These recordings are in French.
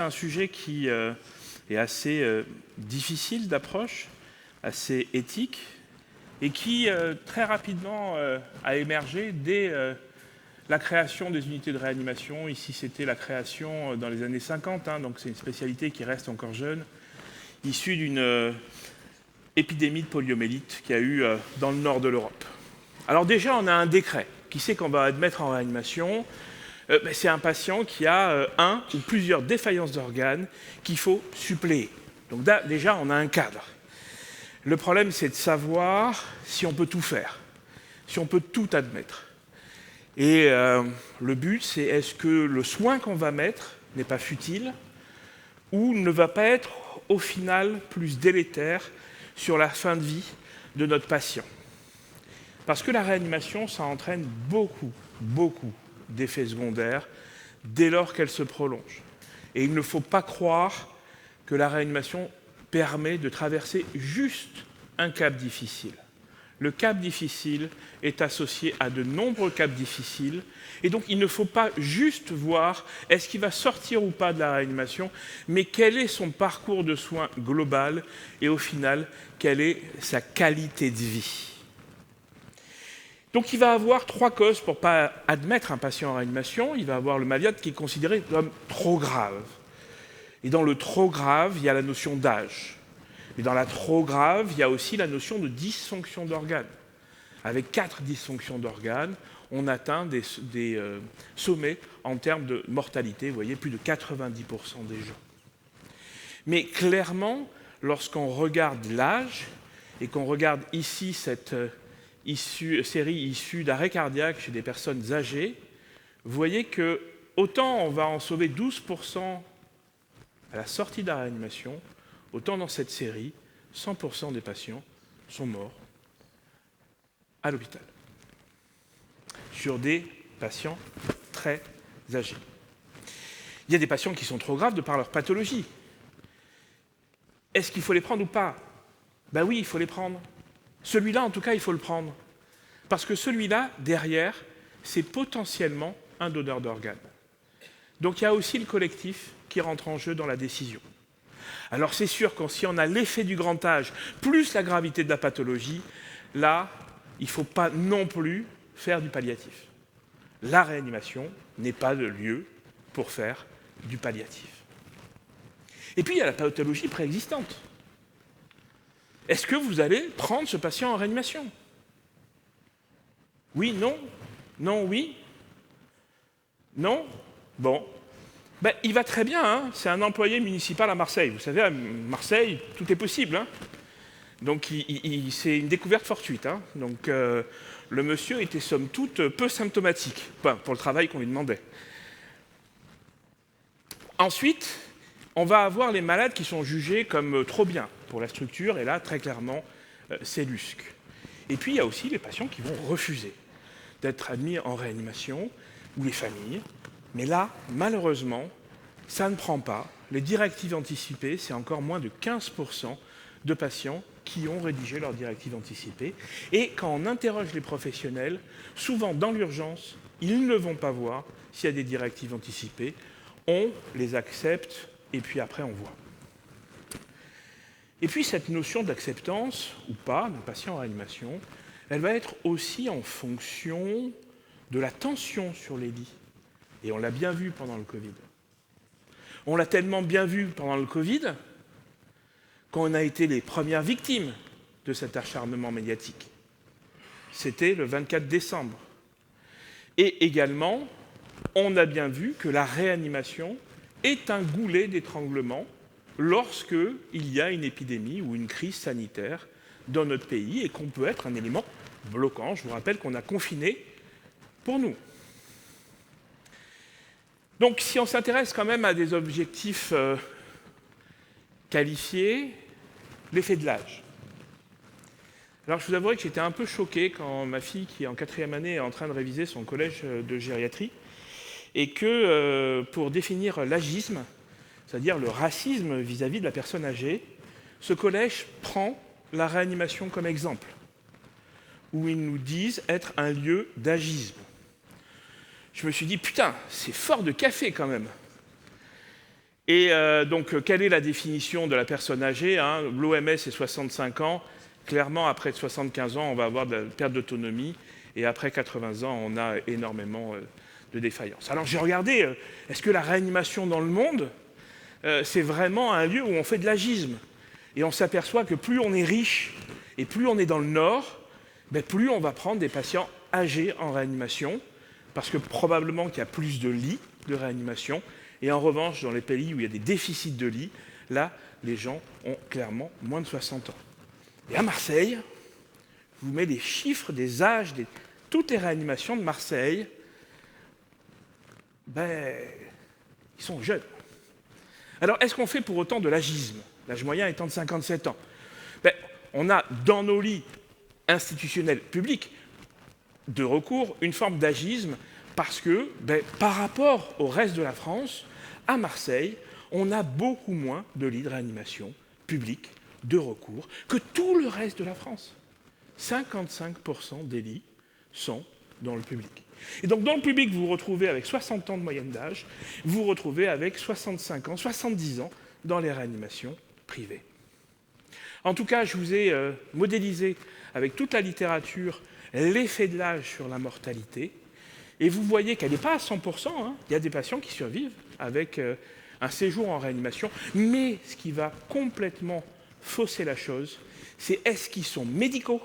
un sujet qui est assez difficile d'approche, assez éthique, et qui très rapidement a émergé dès la création des unités de réanimation. Ici, c'était la création dans les années 50, donc c'est une spécialité qui reste encore jeune, issue d'une épidémie de poliomyélite qu'il y a eu dans le nord de l'Europe. Alors déjà, on a un décret qui sait qu'on va admettre en réanimation. C'est un patient qui a un ou plusieurs défaillances d'organes qu'il faut suppléer. Donc déjà, on a un cadre. Le problème, c'est de savoir si on peut tout faire, si on peut tout admettre. Et le but, c'est est-ce que le soin qu'on va mettre n'est pas futile ou ne va pas être, au final, plus délétère sur la fin de vie de notre patient. Parce que la réanimation, ça entraîne beaucoup d'effets secondaires dès lors qu'elle se prolonge. Et il ne faut pas croire que la réanimation permet de traverser juste un cap difficile. Le cap difficile est associé à de nombreux caps difficiles, et donc il ne faut pas juste voir est-ce qu'il va sortir ou pas de la réanimation, mais quel est son parcours de soins global, et au final, quelle est sa qualité de vie. Donc il va avoir trois causes pour ne pas admettre un patient en réanimation. Il va avoir le malade qui est considéré comme trop grave. Et dans le trop grave, il y a la notion d'âge. Et dans la trop grave, il y a aussi la notion de dysfonction d'organes. Avec 4 dysfonctions d'organes, on atteint des sommets en termes de mortalité. Vous voyez, plus de 90% des gens. Mais clairement, lorsqu'on regarde l'âge, et qu'on regarde ici cette série issue d'arrêt cardiaque chez des personnes âgées, vous voyez que autant on va en sauver 12% à la sortie de la réanimation, autant dans cette série, 100% des patients sont morts à l'hôpital, sur des patients très âgés. Il y a des patients qui sont trop graves de par leur pathologie. Est-ce qu'il faut les prendre ou pas ? Ben oui, il faut les prendre. Celui-là, en tout cas, il faut le prendre. Parce que celui-là, derrière, c'est potentiellement un donneur d'organes. Donc il y a aussi le collectif qui rentre en jeu dans la décision. Alors c'est sûr que si on a l'effet du grand âge, plus la gravité de la pathologie, là, il ne faut pas non plus faire du palliatif. La réanimation n'est pas le lieu pour faire du palliatif. Et puis il y a la pathologie préexistante. Est-ce que vous allez prendre ce patient en réanimation ? Oui, non ? Non, oui ? Non ? Bon. Ben, il va très bien, c'est un employé municipal à Marseille. Vous savez, à Marseille, tout est possible. Donc c'est une découverte fortuite. Donc le monsieur était somme toute peu symptomatique, pour le travail qu'on lui demandait. Ensuite, on va avoir les malades qui sont jugés comme trop bien pour la structure, et là, très clairement, c'est l'USC. Et puis, il y a aussi les patients qui vont refuser d'être admis en réanimation, ou les familles. Mais là, malheureusement, ça ne prend pas. Les directives anticipées, c'est encore moins de 15% de patients qui ont rédigé leurs directives anticipées. Et quand on interroge les professionnels, souvent dans l'urgence, ils ne vont pas voir s'il y a des directives anticipées. On les accepte, et puis après, on voit. Et puis cette notion d'acceptance, ou pas, d'un patient en réanimation, elle va être aussi en fonction de la tension sur les lits. Et on l'a bien vu pendant le Covid. On l'a tellement bien vu pendant le Covid qu'on a été les premières victimes de cet acharnement médiatique. C'était le 24 décembre. Et également, on a bien vu que la réanimation est un goulet d'étranglement lorsqu'il y a une épidémie ou une crise sanitaire dans notre pays et qu'on peut être un élément bloquant. Je vous rappelle qu'on a confiné pour nous. Donc si on s'intéresse quand même à des objectifs qualifiés, l'effet de l'âge. Alors je vous avouerai que j'étais un peu choqué quand ma fille, qui est en 4e année, est en train de réviser son collège de gériatrie, et que pour définir l'agisme, c'est-à-dire le racisme vis-à-vis de la personne âgée, ce collège prend la réanimation comme exemple, où ils nous disent être un lieu d'agisme. Je me suis dit, putain, c'est fort de café quand même. Et donc, quelle est la définition de la personne âgée, hein? L'OMS est 65 ans. Clairement, après 75 ans, on va avoir de la perte d'autonomie. Et après 80 ans, on a énormément de défaillances. Alors, j'ai regardé, est-ce que la réanimation dans le monde, c'est vraiment un lieu où on fait de l'agisme? Et on s'aperçoit que plus on est riche et plus on est dans le nord, plus on va prendre des patients âgés en réanimation, parce que probablement qu'il y a plus de lits de réanimation. Et en revanche, dans les pays où il y a des déficits de lits, là, les gens ont clairement moins de 60 ans. Et à Marseille, je vous mets les chiffres des âges de toutes les réanimations de Marseille. Ils sont jeunes. Alors, est-ce qu'on fait pour autant de l'agisme? L'âge moyen étant de 57 ans. On a dans nos lits institutionnels publics de recours une forme d'agisme parce que, par rapport au reste de la France, à Marseille, on a beaucoup moins de lits de réanimation publics de recours que tout le reste de la France. 55% des lits sont dans le public. Et donc, dans le public, vous vous retrouvez avec 60 ans de moyenne d'âge, vous vous retrouvez avec 65 ans, 70 ans dans les réanimations privées. En tout cas, je vous ai modélisé avec toute la littérature l'effet de l'âge sur la mortalité. Et vous voyez qu'elle n'est pas à 100%. Il y a des patients qui survivent avec un séjour en réanimation. Mais ce qui va complètement fausser la chose, c'est est-ce qu'ils sont médicaux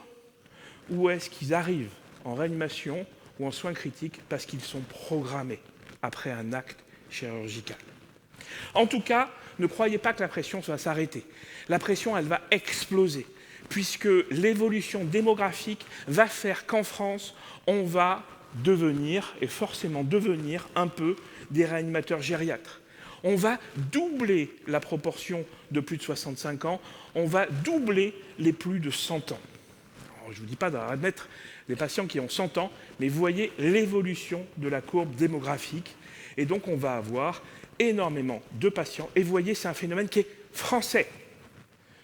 ou est-ce qu'ils arrivent en réanimation ou en soins critiques parce qu'ils sont programmés après un acte chirurgical. En tout cas, ne croyez pas que la pression va s'arrêter. La pression, elle va exploser, puisque l'évolution démographique va faire qu'en France, on va devenir, et forcément devenir, un peu des réanimateurs gériatres. On va doubler la proportion de plus de 65 ans, on va doubler les plus de 100 ans. Alors, je ne vous dis pas d'admettre les patients qui ont 100 ans, mais vous voyez l'évolution de la courbe démographique, et donc on va avoir énormément de patients. Et vous voyez, c'est un phénomène qui est français.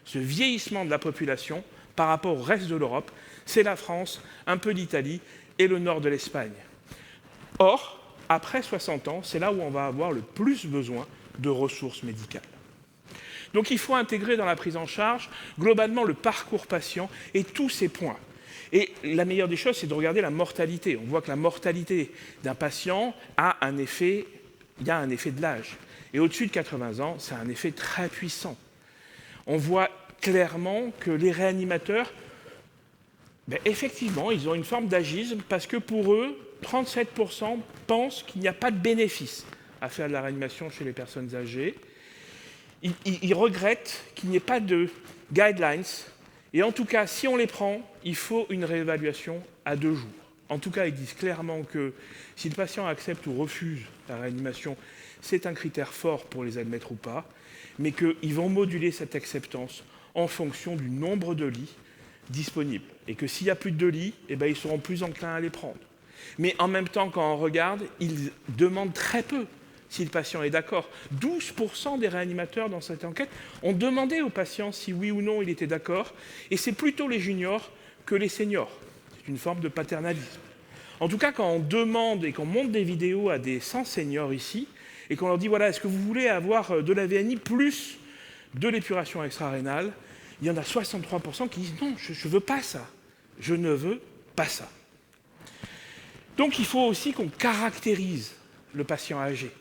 Ce vieillissement de la population par rapport au reste de l'Europe, c'est la France, un peu l'Italie et le nord de l'Espagne. Or, après 60 ans, c'est là où on va avoir le plus besoin de ressources médicales. Donc il faut intégrer dans la prise en charge globalement le parcours patient et tous ces points. Et la meilleure des choses, c'est de regarder la mortalité. On voit que la mortalité d'un patient a un effet, il y a un effet de l'âge. Et au-dessus de 80 ans, c'est un effet très puissant. On voit clairement que les réanimateurs, effectivement, ils ont une forme d'agisme parce que pour eux, 37% pensent qu'il n'y a pas de bénéfice à faire de la réanimation chez les personnes âgées. Ils regrettent qu'il n'y ait pas de guidelines. Et en tout cas, si on les prend, il faut une réévaluation à 2 jours. En tout cas, ils disent clairement que si le patient accepte ou refuse la réanimation, c'est un critère fort pour les admettre ou pas, mais qu'ils vont moduler cette acceptance en fonction du nombre de lits disponibles. Et que s'il y a plus de 2 lits, ils seront plus enclins à les prendre. Mais en même temps, quand on regarde, ils demandent très peu si le patient est d'accord. 12% des réanimateurs dans cette enquête ont demandé au patient si oui ou non il était d'accord, et c'est plutôt les juniors que les seniors. C'est une forme de paternalisme. En tout cas, quand on demande et qu'on montre des vidéos à des 100 seniors ici, et qu'on leur dit, voilà, est-ce que vous voulez avoir de la VNI plus de l'épuration extra-rénale, il y en a 63% qui disent, non, je ne veux pas ça. Je ne veux pas ça. Donc, il faut aussi qu'on caractérise le patient âgé.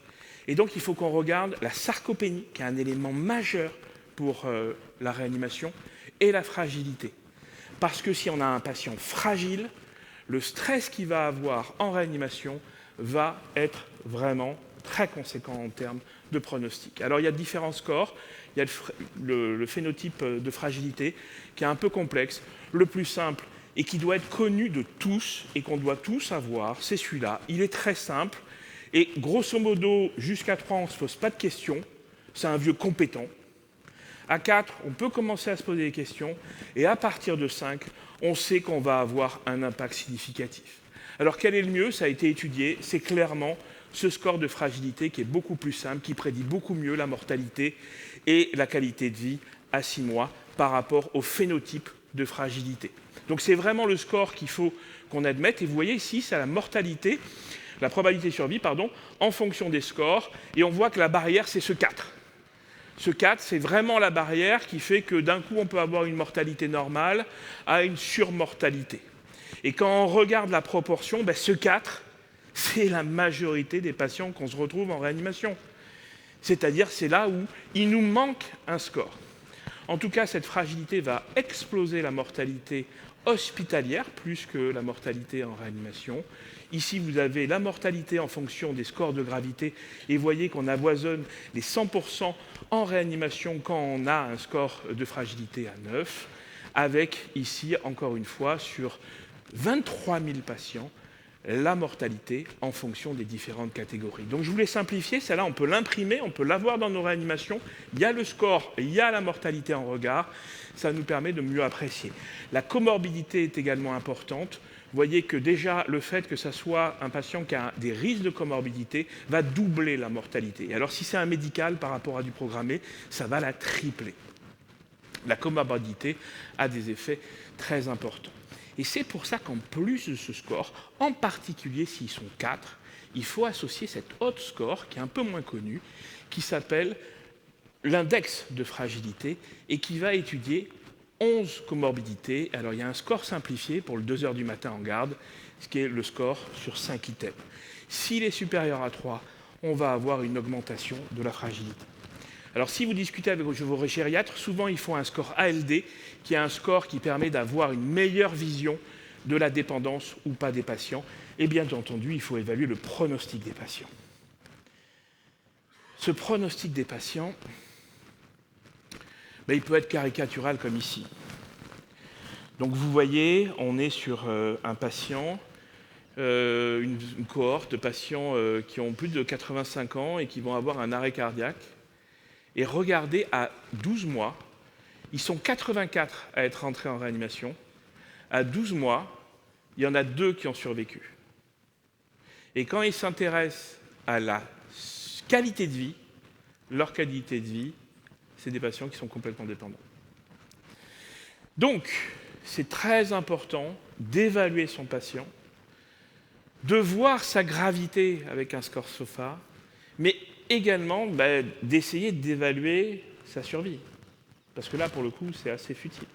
Et donc, il faut qu'on regarde la sarcopénie, qui est un élément majeur pour la réanimation, et la fragilité. Parce que si on a un patient fragile, le stress qu'il va avoir en réanimation va être vraiment très conséquent en termes de pronostic. Alors, il y a différents scores. Il y a le phénotype de fragilité, qui est un peu complexe. Le plus simple, et qui doit être connu de tous, et qu'on doit tous avoir, c'est celui-là. Il est très simple. Et grosso modo, jusqu'à 3, on ne se pose pas de questions. C'est un vieux compétent. À 4, on peut commencer à se poser des questions. Et à partir de 5, on sait qu'on va avoir un impact significatif. Alors quel est le mieux? Ça a été étudié. C'est clairement ce score de fragilité qui est beaucoup plus simple, qui prédit beaucoup mieux la mortalité et la qualité de vie à 6 mois par rapport au phénotype de fragilité. Donc c'est vraiment le score qu'il faut qu'on admette. Et vous voyez ici, c'est la mortalité, la probabilité de survie, en fonction des scores. Et on voit que la barrière, c'est ce 4. Ce 4, c'est vraiment la barrière qui fait que d'un coup, on peut avoir une mortalité normale à une surmortalité. Et quand on regarde la proportion, ce 4, c'est la majorité des patients qu'on se retrouve en réanimation. C'est-à-dire, c'est là où il nous manque un score. En tout cas, cette fragilité va exploser la mortalité hospitalière plus que la mortalité en réanimation. Ici, vous avez la mortalité en fonction des scores de gravité et vous voyez qu'on avoisonne les 100% en réanimation quand on a un score de fragilité à 9, avec ici, encore une fois, sur 23 000 patients, la mortalité en fonction des différentes catégories. Donc je voulais simplifier, celle-là on peut l'imprimer, on peut l'avoir dans nos réanimations, il y a le score, il y a la mortalité en regard, ça nous permet de mieux apprécier. La comorbidité est également importante. Vous voyez que déjà le fait que ce soit un patient qui a des risques de comorbidité va doubler la mortalité. Et alors si c'est un médical par rapport à du programmé, ça va la tripler. La comorbidité a des effets très importants. Et c'est pour ça qu'en plus de ce score, en particulier s'ils sont 4, il faut associer cet autre score qui est un peu moins connu, qui s'appelle l'index de fragilité et qui va étudier 11 comorbidités. Alors il y a un score simplifié pour le 2h du matin en garde, ce qui est le score sur 5 items. S'il est supérieur à 3, on va avoir une augmentation de la fragilité. Alors si vous discutez avec vos gériatres, souvent ils font un score ALD, qui est un score qui permet d'avoir une meilleure vision de la dépendance ou pas des patients. Et bien entendu, il faut évaluer le pronostic des patients. Ce pronostic des patients, il peut être caricatural comme ici. Donc vous voyez, on est sur un patient, une cohorte de patients qui ont plus de 85 ans et qui vont avoir un arrêt cardiaque. Et regardez, à 12 mois, ils sont 84 à être entrés en réanimation. À 12 mois, il y en a 2 qui ont survécu. Et quand ils s'intéressent à la qualité de vie, leur qualité de vie, c'est des patients qui sont complètement dépendants. Donc, c'est très important d'évaluer son patient, de voir sa gravité avec un score SOFA, mais également d'essayer d'évaluer sa survie. Parce que là, pour le coup, c'est assez futile.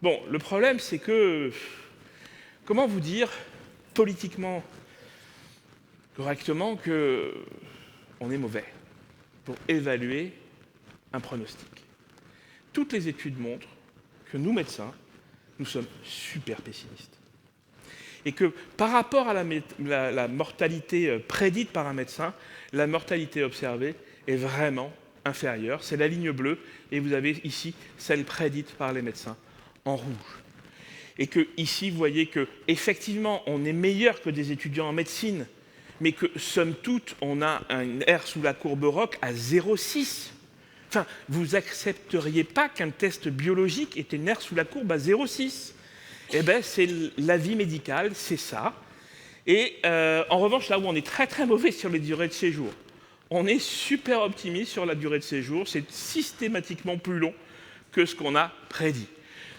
Bon, le problème, c'est que, comment vous dire politiquement correctement qu'on est mauvais pour évaluer un pronostic. Toutes les études montrent que nous, médecins, nous sommes super pessimistes. Et que par rapport à la mortalité prédite par un médecin, la mortalité observée est vraiment inférieure. C'est la ligne bleue, et vous avez ici celle prédite par les médecins en rouge. Et que ici, vous voyez que effectivement, on est meilleur que des étudiants en médecine, mais que somme toute, on a un R sous la courbe ROC à 0,6. Enfin, vous n'accepteriez pas qu'un test biologique ait une R sous la courbe à 0,6. Eh bien, c'est la vie médicale, c'est ça. Et en revanche, là où on est très très mauvais sur les durées de séjour, on est super optimiste sur la durée de séjour, c'est systématiquement plus long que ce qu'on a prédit.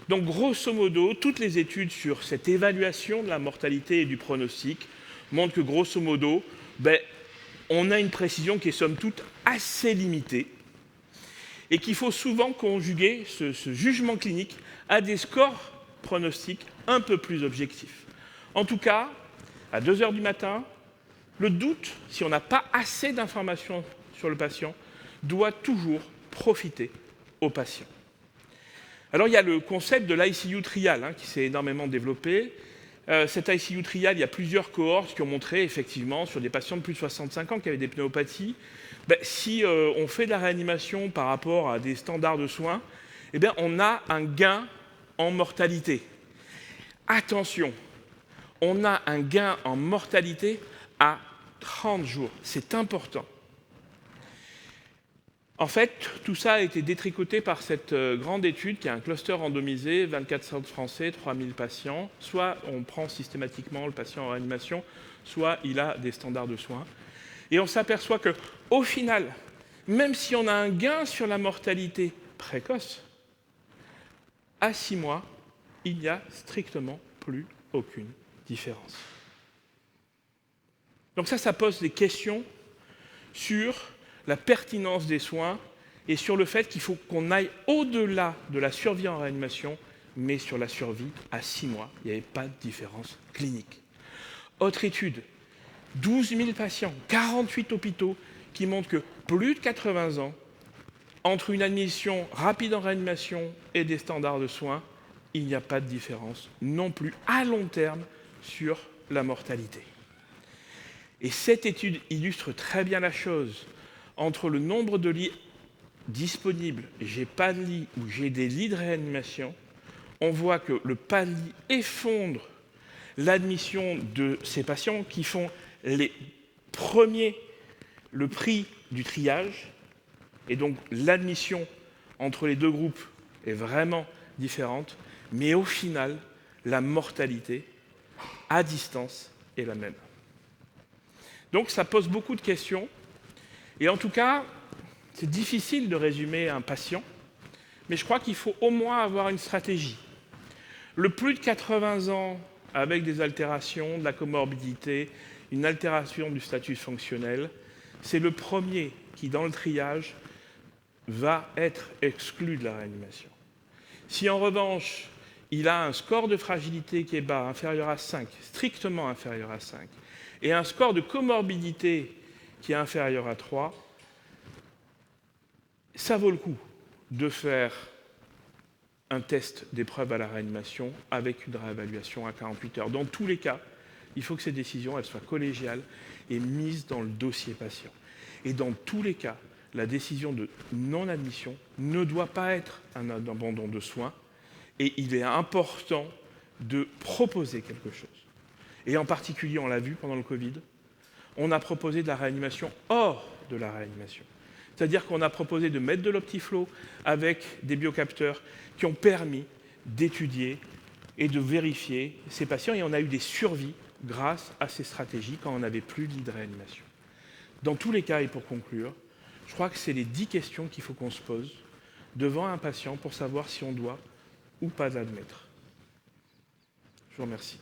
Donc, grosso modo, toutes les études sur cette évaluation de la mortalité et du pronostic montrent que, grosso modo, on a une précision qui est somme toute assez limitée et qu'il faut souvent conjuguer ce jugement clinique à des scores pronostics un peu plus objectifs. En tout cas, à 2h du matin, le doute, si on n'a pas assez d'informations sur le patient, doit toujours profiter au patient. Alors il y a le concept de l'ICU trial qui s'est énormément développé. Cet ICU trial, il y a plusieurs cohortes qui ont montré effectivement sur des patients de plus de 65 ans qui avaient des pneumopathies, si on fait de la réanimation par rapport à des standards de soins, on a un gain en mortalité. Attention, on a un gain en mortalité à 30 jours. C'est important. En fait, tout ça a été détricoté par cette grande étude qui a un cluster randomisé, 24 centres français, 3000 patients. Soit on prend systématiquement le patient en réanimation, soit il a des standards de soins. Et on s'aperçoit qu'au final, même si on a un gain sur la mortalité précoce, à 6 mois, il n'y a strictement plus aucune différence. Donc ça pose des questions sur la pertinence des soins et sur le fait qu'il faut qu'on aille au-delà de la survie en réanimation, mais sur la survie à 6 mois. Il n'y avait pas de différence clinique. Autre étude, 12 000 patients, 48 hôpitaux qui montrent que plus de 80 ans, entre une admission rapide en réanimation et des standards de soins, il n'y a pas de différence non plus à long terme sur la mortalité. Et cette étude illustre très bien la chose entre le nombre de lits disponibles, j'ai pas de lit ou j'ai des lits de réanimation. On voit que le pas de lit effondre l'admission de ces patients qui font le prix du triage, et donc l'admission entre les deux groupes est vraiment différente, mais au final, la mortalité à distance est la même. Donc ça pose beaucoup de questions, et en tout cas, c'est difficile de résumer un patient, mais je crois qu'il faut au moins avoir une stratégie. Le plus de 80 ans avec des altérations, de la comorbidité, une altération du statut fonctionnel, c'est le premier qui, dans le triage, va être exclu de la réanimation. Si en revanche, il a un score de fragilité qui est bas, inférieur à 5, strictement inférieur à 5, et un score de comorbidité qui est inférieur à 3, ça vaut le coup de faire un test d'épreuve à la réanimation avec une réévaluation à 48 heures. Dans tous les cas, il faut que ces décisions elles soient collégiales et mises dans le dossier patient. Et dans tous les cas, la décision de non-admission ne doit pas être un abandon de soins, et il est important de proposer quelque chose. Et en particulier, on l'a vu pendant le Covid, on a proposé de la réanimation hors de la réanimation. C'est-à-dire qu'on a proposé de mettre de l'optiflow avec des biocapteurs qui ont permis d'étudier et de vérifier ces patients, et on a eu des survies grâce à ces stratégies quand on n'avait plus de lit de réanimation. Dans tous les cas, et pour conclure, je crois que c'est les 10 questions qu'il faut qu'on se pose devant un patient pour savoir si on doit ou pas l'admettre. Je vous remercie.